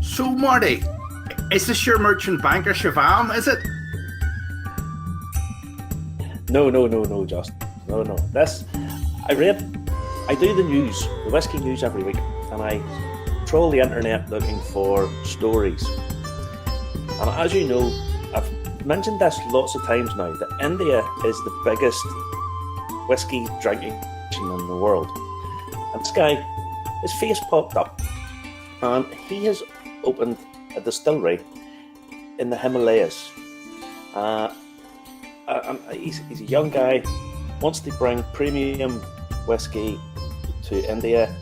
So, Marty, is this your merchant banker, Shivam, is it? No, Justin. No. I do the news, the whiskey news every week, and I troll the internet looking for stories. And as you know, I've mentioned this lots of times now, that India is the biggest whiskey drinking nation in the world. And this guy, his face popped up, and he has opened a distillery in the Himalayas. He's a young guy, wants to bring premium whiskey to India,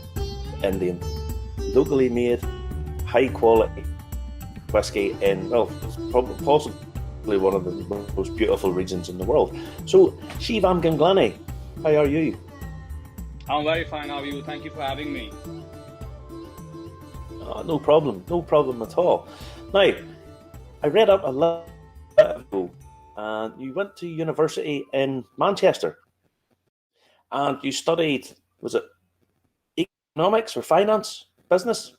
Indian, locally made, high quality whiskey in, well, probably possibly one of the most beautiful regions in the world. So, Shivam Ginglani, how are you? I'm very fine. How are you? Thank you for having me. No problem at all. Now, I read up a little bit ago, and you went to university in Manchester, and you studied, was it economics or finance, business?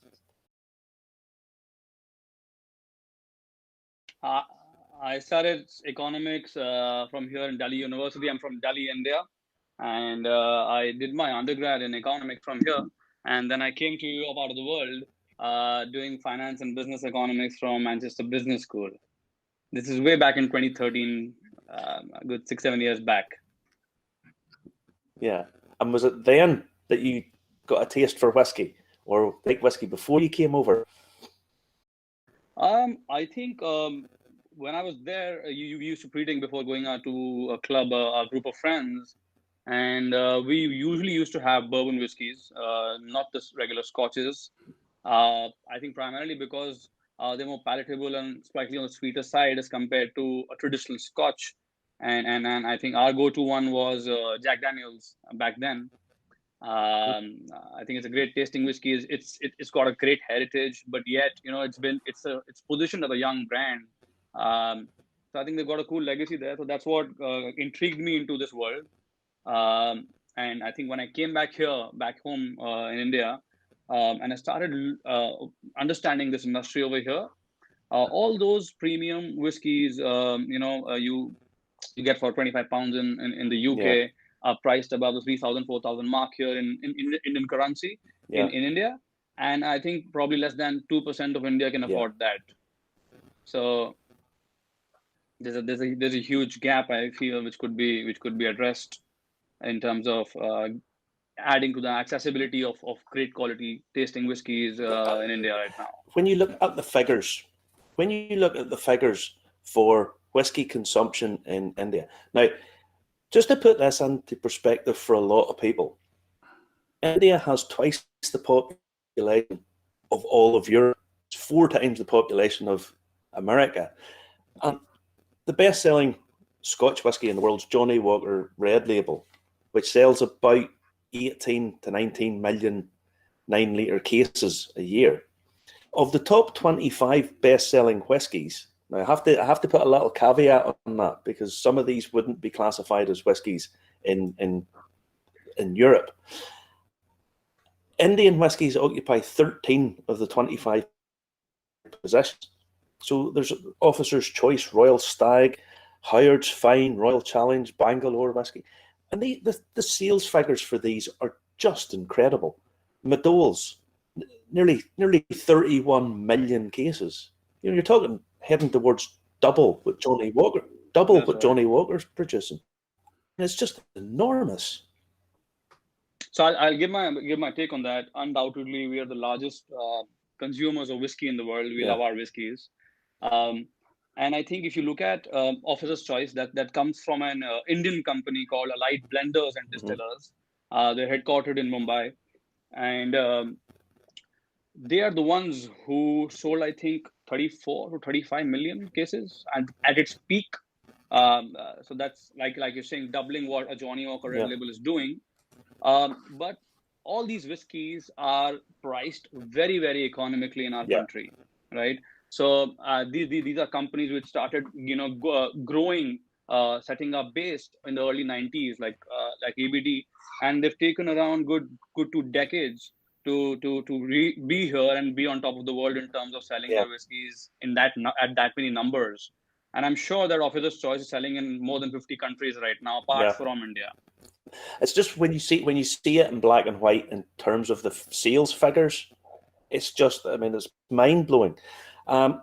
I studied economics from here in Delhi University. I'm from Delhi, India, and I did my undergrad in economics from here. And then I came to your part of the world doing finance and business economics from Manchester Business School. This is way back in 2013, a good 6-7 years back. Yeah. And was it then that you got a taste for whiskey, or like whiskey before you came over? I think when I was there, you used to pre-drink before going out to a club, a group of friends, and we usually used to have bourbon whiskeys, not the regular scotches. I think primarily because they're more palatable and slightly on the sweeter side as compared to a traditional scotch. And I think our go-to one was Jack Daniels back then. I think it's a great tasting whiskey. It's got a great heritage, but yet it's positioned as a young brand. So I think they've got a cool legacy there. So that's what intrigued me into this world. And I think when I came back home in India, and I started understanding this industry over here, all those premium whiskeys, you get for 25 pounds in the UK. Yeah. Are priced above the 3,000, 4,000 mark here in Indian currency in India. And I think probably less than 2% of India can afford that. So there's a huge gap, I feel, which could be addressed in terms of adding to the accessibility of great quality tasting whiskeys in India right now. When you look at the figures, for whiskey consumption in India, now, just to put this into perspective for a lot of people, India has twice the population of all of Europe. It's 4 times the population of America. And the best-selling Scotch whisky in the world is Johnnie Walker Red Label, which sells about 18 to 19 million 9-litre cases a year. Of the top 25 best-selling whiskies, now, I have to put a little caveat on that, because some of these wouldn't be classified as whiskies in Europe. Indian whiskies occupy 13 of the 25 positions. So there's Officer's Choice, Royal Stag, Howard's Fine, Royal Challenge, Bangalore whiskey. And the sales figures for these are just incredible. McDowell's, nearly 31 million cases. You're talking heading towards double what Johnnie Walker's producing. And it's just enormous. So I'll give my take on that. Undoubtedly, we are the largest consumers of whiskey in the world. We love our whiskeys. And I think if you look at Officer's Choice, that comes from an Indian company called Allied Blenders and Distillers. They're headquartered in Mumbai. And they are the ones who sold, I think, 34 to 35 million cases, and at its peak. So that's like you're saying, doubling what a Johnnie Walker Red Label is doing. But all these whiskeys are priced very, very economically in our country, right? So these are companies which started, growing, setting up based in the early 90s, like ABD, and they've taken around good 2 decades be here and be on top of the world in terms of selling their whiskeys at that many numbers. And I'm sure that Officer's Choice is selling in more than 50 countries right now, apart from India. It's just when you see it in black and white in terms of the sales figures, it's just, I mean, it's mind blowing. Now,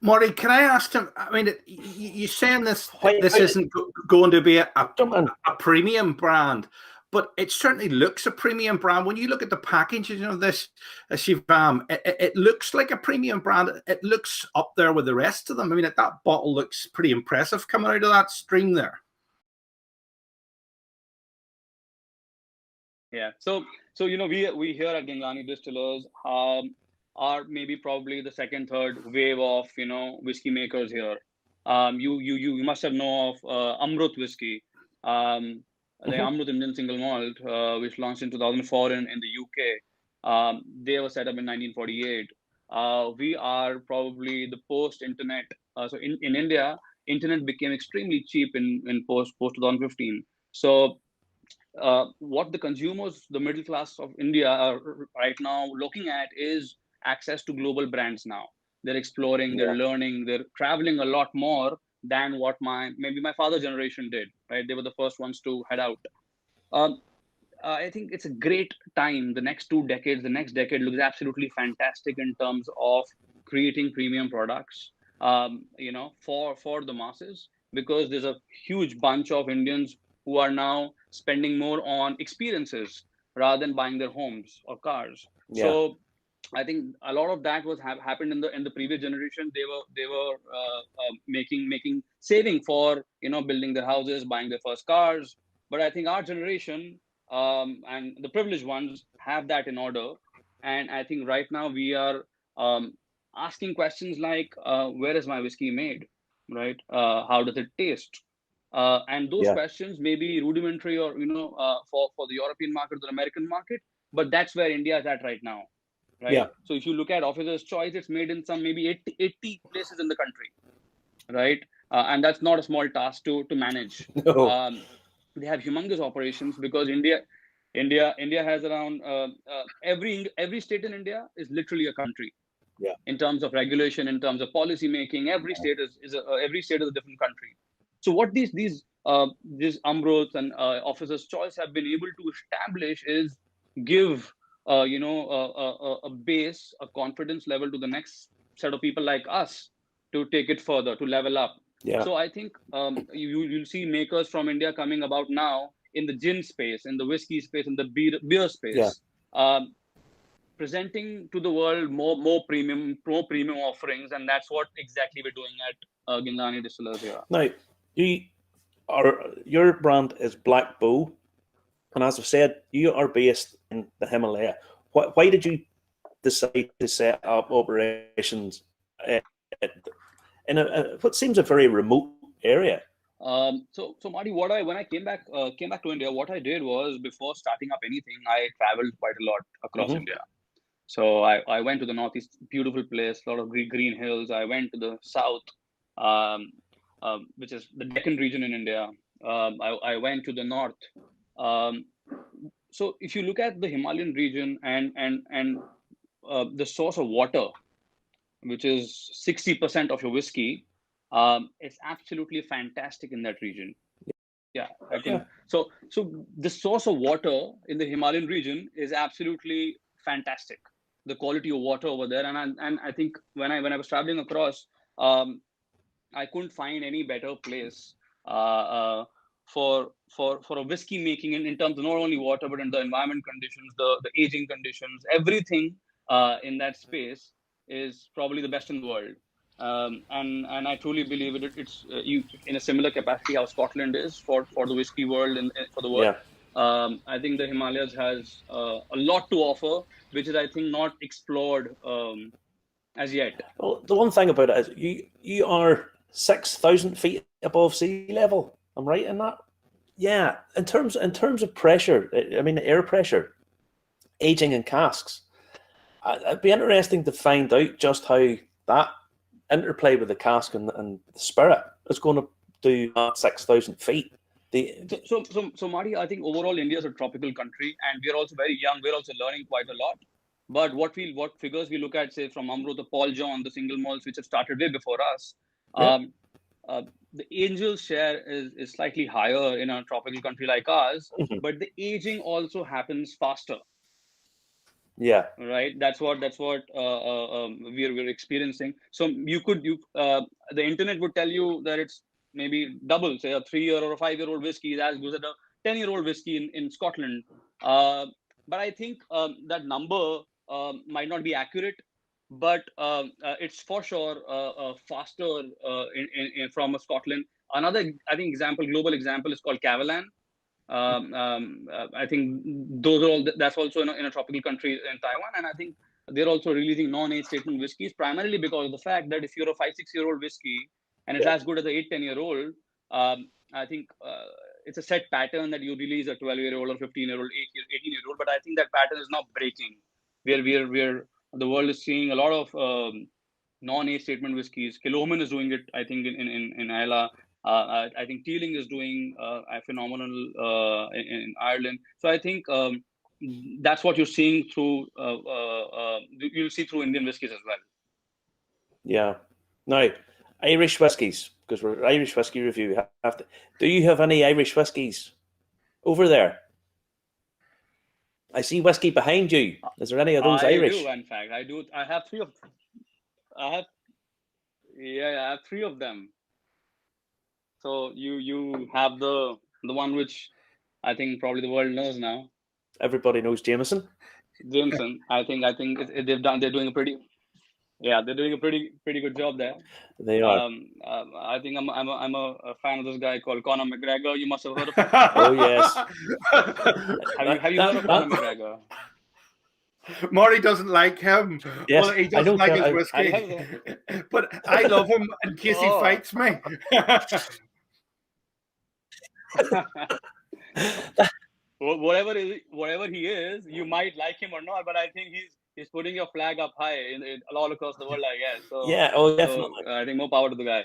Marty, can I ask him? I mean, you're saying this isn't going to be a premium brand, but it certainly looks a premium brand. When you look at the packaging of this, Shivam, it looks like a premium brand. It looks up there with the rest of them. I mean, that bottle looks pretty impressive coming out of that stream there. Yeah. So we here at Ginglani Distillers are maybe probably the second, third wave of whiskey makers here. You must have known of Amrut whiskey, the Amrut Indian Single Malt, which launched in 2004 in the UK. They were set up in 1948. We are probably the post-internet. So in India, internet became extremely cheap in post 2015. So what the consumers, the middle class of India, are right now looking at is access to global brands now. They're exploring, they're learning, they're traveling a lot more than what maybe my father's generation did, right? They were the first ones to head out. I think it's a great time. The next 2 decades, the next decade looks absolutely fantastic in terms of creating premium products, for the masses, because there's a huge bunch of Indians who are now spending more on experiences rather than buying their homes or cars. So I think a lot of that was happened in the previous generation. They were making saving for building their houses, buying their first cars. But I think our generation and the privileged ones have that in order. And I think right now we are asking questions like, where is my whiskey made, right? How does it taste? And those questions may be rudimentary or for the European market or the American market, but that's where India is at right now. Right. So if you look at Officer's Choice, it's made in some maybe 80 places in the country, right? And that's not a small task to manage. No. They have humongous operations because India has around every state in India is literally a country. In terms of regulation, in terms of policy making, every state is a different country. So what these Amruts and Officer's Choice have been able to establish is give a base, a confidence level to the next set of people like us to take it further, to level up. So I think you'll see makers from India coming about now in the gin space, in the whiskey space, in the beer space, presenting to the world more premium offerings, and that's what exactly we're doing at Ginglani Distillers here. Now, your brand is Black Bull. And as I've said, you are based in the Himalaya. Why did you decide to set up operations in what seems a very remote area? So Marty, when I came back to India, what I did was, before starting up anything, I traveled quite a lot across India. So I went to the northeast, beautiful place, a lot of green hills. I went to the south, which is the Deccan region in India. I went to the north. So if you look at the Himalayan region and the source of water, which is 60% of your whiskey, it's absolutely fantastic in that region. So the source of water in the Himalayan region is absolutely fantastic. The quality of water over there, and I think when I was traveling across, I couldn't find any better place for a whiskey making in terms of not only water, but in the environment conditions, the aging conditions, everything in that space is probably the best in the world. And I truly believe it's in a similar capacity how Scotland is for the whiskey world and for the world. I think the Himalayas has a lot to offer, which is, I think, not explored as yet. Well, the one thing about it is you are 6,000 feet above sea level. I'm right in that. Yeah, in terms of pressure, I mean air pressure, aging in casks. It'd be interesting to find out just how that interplay with the cask and the spirit is going to do at 6,000 feet. So Marty, I think overall India is a tropical country, and we are also very young. We're also learning quite a lot. But what figures we look at, say from Amrut, the Paul John, the single malts which have started way before us, the angel share is slightly higher in a tropical country like ours, but the aging also happens faster. Yeah. Right. That's what we're experiencing. So the internet would tell you that it's maybe double, say a 3-year or a 5-year-old whiskey is as good as a 10-year-old whiskey in Scotland. But I think that number might not be accurate, but it's for sure faster from Scotland. Another, I think, global example is called Cavalan. I think that's also in a tropical country in Taiwan, and I think they're also releasing non-age statement whiskies primarily because of the fact that if you're a 5-6-year-old whiskey and it's as good as a 8-10-year-old, I think it's a set pattern that you release a 12-year-old or 15-year-old, 18-year-old. But I think that pattern is now breaking. The world is seeing a lot of non-age statement whiskies. Kilchoman is doing it, I think, in Islay. I think Teeling is doing a phenomenal in Ireland. So I think that's what you're seeing through. You'll see through Indian whiskies as well. Yeah. Now, Irish whiskies, because we're Irish whiskey review. Do you have any Irish whiskies over there? I see whiskey behind you. Is there any of those Irish? I do. In fact, I do. I have 3 of. I have 3 of them. So you have the one which I think probably the world knows now. Everybody knows Jameson. Jameson. I think they're doing a pretty good job there. They are. I think I'm a fan of this guy called Conor McGregor. You must have heard of him. Oh yes. Have you heard of Conor McGregor? Maury doesn't like him. Yes, well, he doesn't like his whiskey. But I love him in case he fights me. Whatever he is, you might like him or not, but I think he's putting your flag up high in all across the world, I guess. So yeah, definitely. So, I think more power to the guy.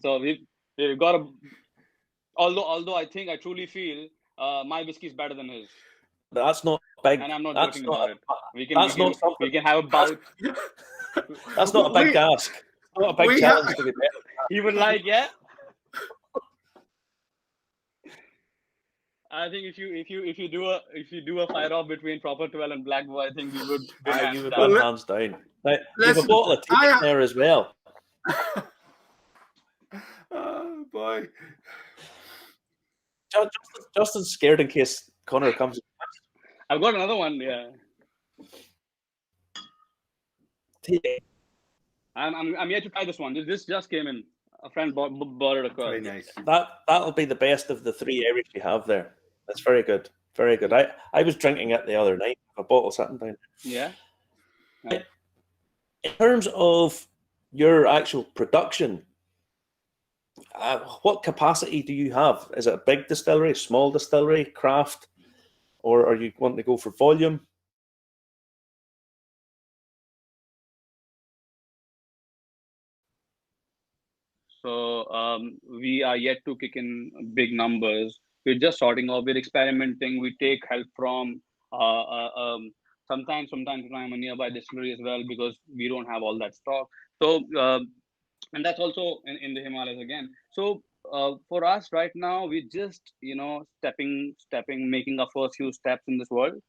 So we've got although I truly feel my whiskey is better than his. But that's not big. And I'm not joking about it. We can have a bout. That's not a big task. Not a big challenge to be better. He would like, yeah. I think if you do a fight off between Proper 12 and Black Boy, I think we would you would win hands down. Now, you have a bottle of tea in there as well. Oh boy. Justin's scared in case Connor comes. I've got another one, yeah. I'm yet to try this one. This just came in. A friend bought it across. Very nice. That'll be the best of the 3 Irish you have there. That's very good. Very good. I was drinking it the other night. A bottle sitting down. Yeah. In terms of your actual production, what capacity do you have? Is it a big distillery, small distillery, craft, or are you wanting to go for volume? So we are yet to kick in big numbers. We're just sorting out. We're experimenting. We take help from sometimes a nearby distillery as well, because we don't have all that stock. So and that's also in the Himalayas again. So for us right now, we're just stepping, making our first few steps in this world.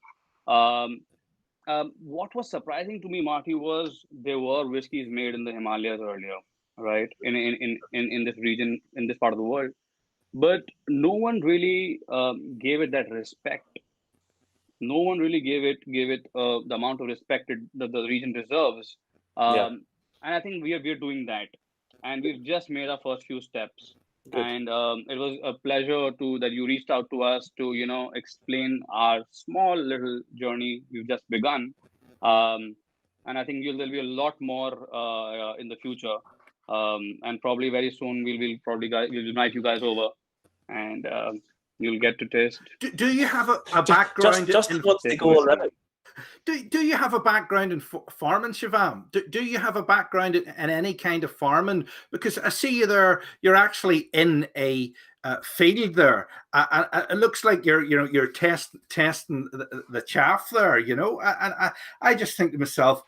What was surprising to me, Marty, was there were whiskeys made in the Himalayas earlier, right? In this region, in this part of the world, but no one really gave it that respect. No one really gave it the amount of respect that the region deserves. And I think we are doing that, and we've just made our first few steps. Good. And it was a pleasure that you reached out to us to explain our small little journey we've just begun. And I think there'll be a lot more in the future. And probably very soon we'll invite you guys over, and you'll get to taste. Do you have a background? Just wants to go already. Do you have a background in farming, Shivam? Do you have a background in any kind of farming? Because I see you there. You're actually in a field there. It looks like you're testing the chaff there, and I just think to myself,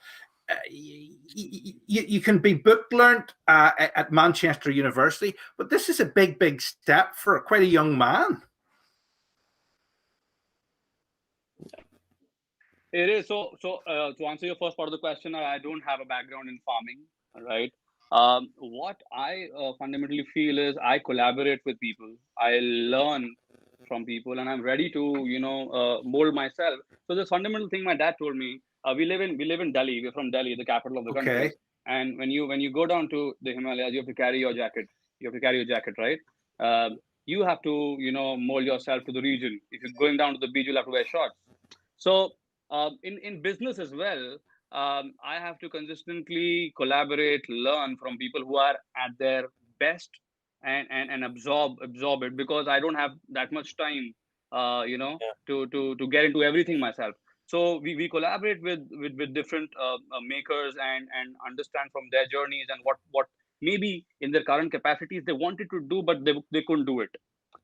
you can be book learned at Manchester University, but this is a big step for quite a young man. It is. So to answer your first part of the question, I don't have a background in farming, right? What I fundamentally feel is I collaborate with people. I learn from people, and I'm ready to mold myself. So this fundamental thing my dad told me. We live in Delhi. We're from Delhi, the capital of the country. Okay. And when you go down to the Himalayas, you have to carry your jacket. You have to carry your jacket, right? You have to mold yourself to the region. If you're going down to the beach, you'll have to wear shorts. So in business as well, I have to consistently collaborate, learn from people who are at their best, and absorb it, because I don't have that much time, to get into everything myself. So we collaborate with different makers, and understand from their journeys, and what maybe in their current capacities they wanted to do, but they couldn't do it.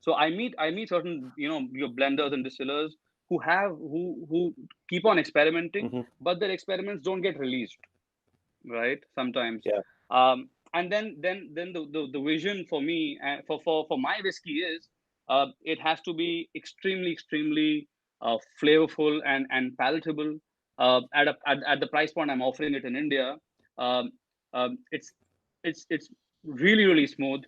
So I meet certain your blenders and distillers who keep on experimenting, but their experiments don't get released, right? Sometimes. Yeah. And then the vision for me, for my whiskey is, it has to be extremely flavorful and palatable, at the price point I'm offering it in India. um, it's really smooth,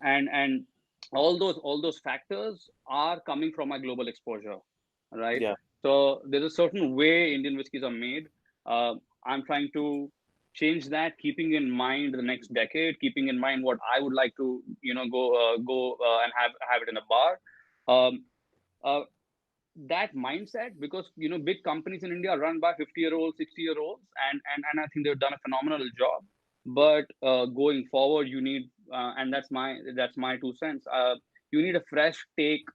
and all those factors are coming from my global exposure, right? Yeah. So there's a certain way Indian whiskeys are made. I'm trying to change that, keeping in mind the next decade, keeping in mind what I would like to, go and have it in a bar. Um, uh, that mindset, because big companies in India are run by 50-year-olds, 60-year-olds, and I think they've done a phenomenal job. But going forward, you need, and that's my 2 cents. You need a fresh take,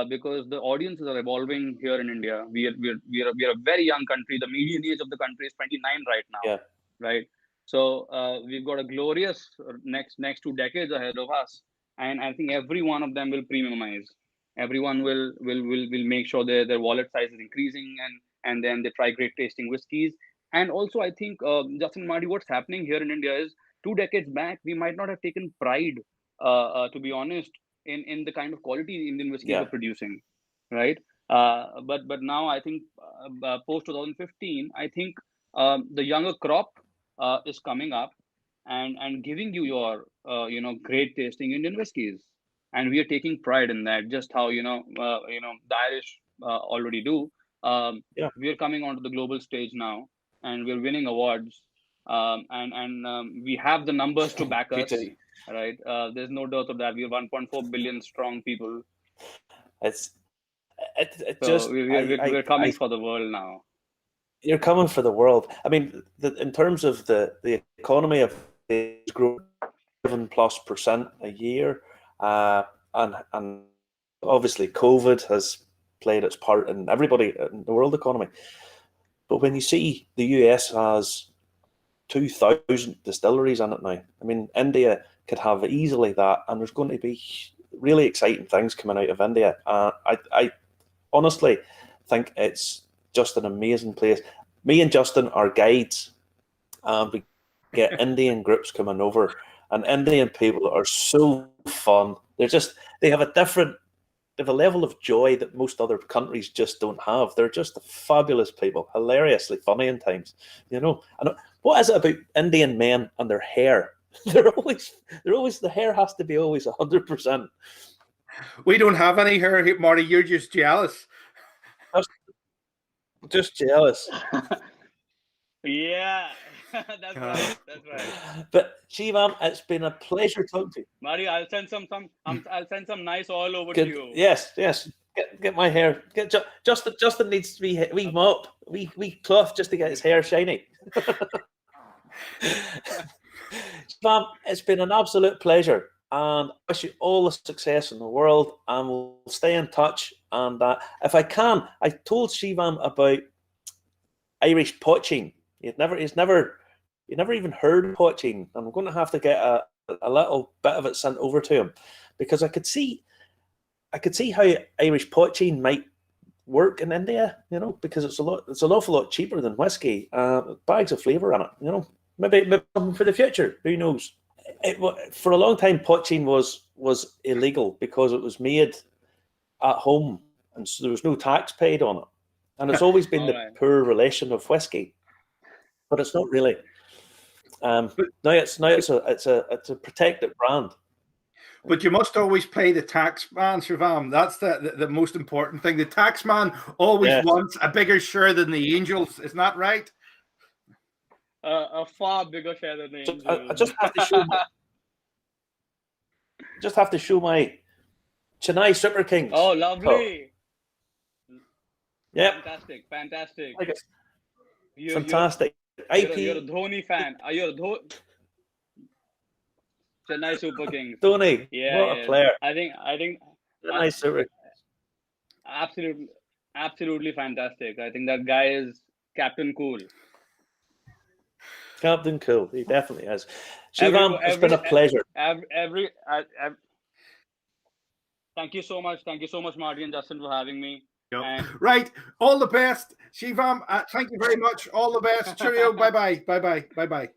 because the audiences are evolving here in India. We are a very young country. The median age of the country is 29 right now. Yeah. Right. So we've got a glorious next 2 decades ahead of us, and I think every one of them will premiumize. Everyone will make sure their wallet size is increasing, and then they try great tasting whiskeys. And also, I think, Justin, Marty, what's happening here in India is, 2 decades back we might not have taken pride, to be honest, in the kind of quality Indian whiskeys were producing, right? But now I think, post 2015, I think, the younger crop is coming up, and giving you your great tasting Indian whiskeys, and we are taking pride in that. Just how the Irish already do. We are coming onto the global stage now, and we're winning awards, and we have the numbers to back us. Right? There's no doubt of that. We are 1.4 billion strong people. We're coming for the world now. You're coming for the world. I mean, in terms of the economy of the growth, 7+% a year, and obviously COVID has played its part in everybody in the world economy. But when you see the US has 2,000 distilleries in it now, I mean, India could have easily that, and there's going to be really exciting things coming out of India. I honestly think it's just an amazing place. Me and Justin are guides, and we get Indian groups coming over, and Indian people are so fun. They have a level of joy that most other countries just don't have. They're just fabulous people, hilariously funny in times, And what is it about Indian men and their hair? They're always the hair has to be always 100%. We don't have any hair, Marty. You're just jealous. Just jealous. Yeah, that's right. But Shivam, it's been a pleasure talking to you. Marty, I'll send some nice oil over to you. Yes. Get my hair. Justin needs to be wee mop, wee cloth just to get his hair shiny. Shivam, it's been an absolute pleasure, and I wish you all the success in the world, and we'll stay in touch. And if I can, I told Shivam about Irish poaching. He'd never even heard of poaching. I'm going to have to get a little bit of it sent over to him, because I could see I could see how Irish poaching might work in India, you know, because it's an awful lot cheaper than whiskey. Bags of flavour in it, you know. Maybe something for the future. Who knows? For a long time, poaching was illegal because it was made at home, and so there was no tax paid on it. And it's always been the poor relation of whiskey, but it's not really. Now it's a protected brand. But you must always pay the tax man, Shivam. That's the most important thing. The tax man always wants a bigger share than the angels. Isn't that right? A far bigger share than the angels. I just have to show my Chennai Super Kings. Oh, lovely! Yeah, fantastic. Like fantastic. You're a Dhoni fan. You're a Chennai Super Kings. Dhoni, what a player! I think Chennai Super. Absolutely fantastic. I think that guy is Captain Cool. Captain Cool, he definitely is. Shivam, it's been a pleasure. Thank you so much. Thank you so much, Marty and Justin, for having me. Yep. Right. All the best. Shivam, thank you very much. All the best. Cheerio. Bye-bye. Bye-bye. Bye-bye.